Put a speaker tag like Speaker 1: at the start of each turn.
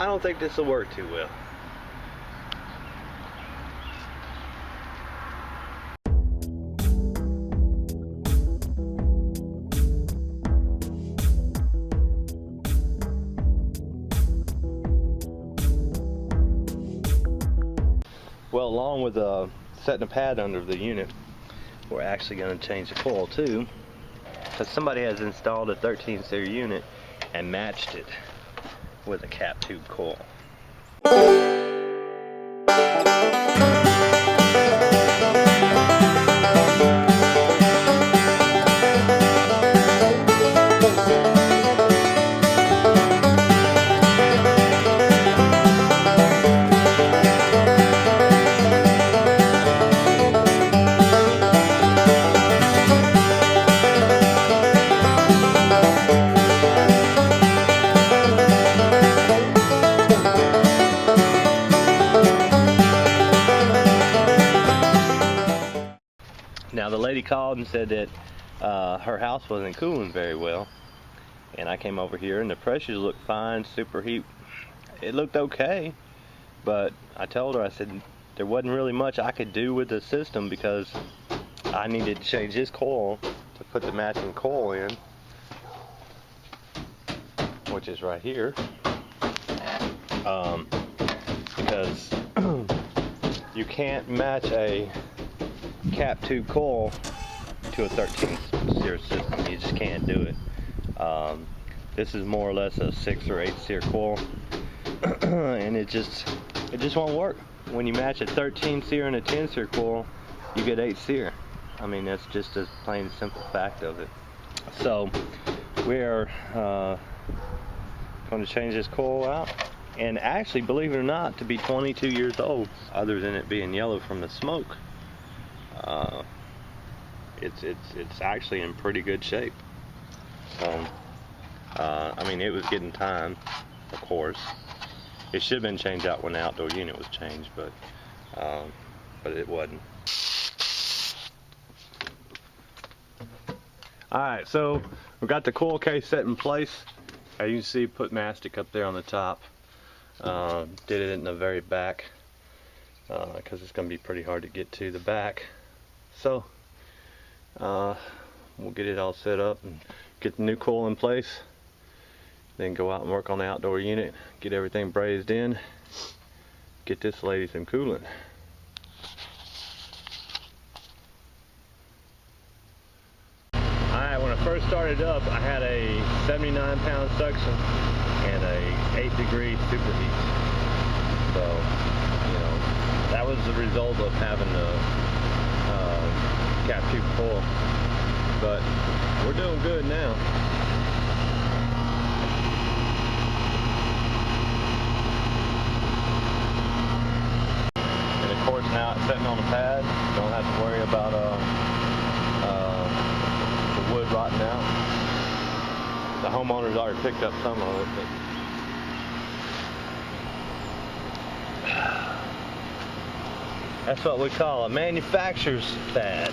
Speaker 1: I don't think this will work too well. Well, along with setting a pad under the unit, we're actually going to change the coil too, because somebody has installed a 13 series unit and matched it with a cap tube coil. Now the lady called and said that her house wasn't cooling very well, and I came over here and the pressures looked fine, superheat, it looked okay, but I told her, I said there wasn't really much I could do with the system because I needed to change this coil to put the matching coil in, which is right here, because you can't match a cap tube coil to a 13 series system. You just can't do it. This is more or less a 6 or 8 series coil, and it just won't work. When you match a 13 series and a 10 series coil, you get 8 series. I mean, that's just a plain simple fact of it. So we're going to change this coil out, and actually, believe it or not, to be 22 years old, other than it being yellow from the smoke, it's actually in pretty good shape. So I mean, it was getting time, of course. It should have been changed out when the outdoor unit was changed, but it wasn't. Alright, so we've got the coil case set in place. As you can see, put mastic up there on the top. Did it in the very back because it's going to be pretty hard to get to the back. So we'll get it all set up and get the new coil in place, then go out and work on the outdoor unit, get everything brazed in, get this lady some coolant. Alright, when I first started up, I had a 79-pound suction and a 8-degree superheat. So, you know, that was the result of having the cap tube coil, but we're doing good now. And of course, now it's sitting on the pad, don't have to worry about the wood rotting out. The homeowner's already picked up some of it, but that's what we call a manufacturer's pad.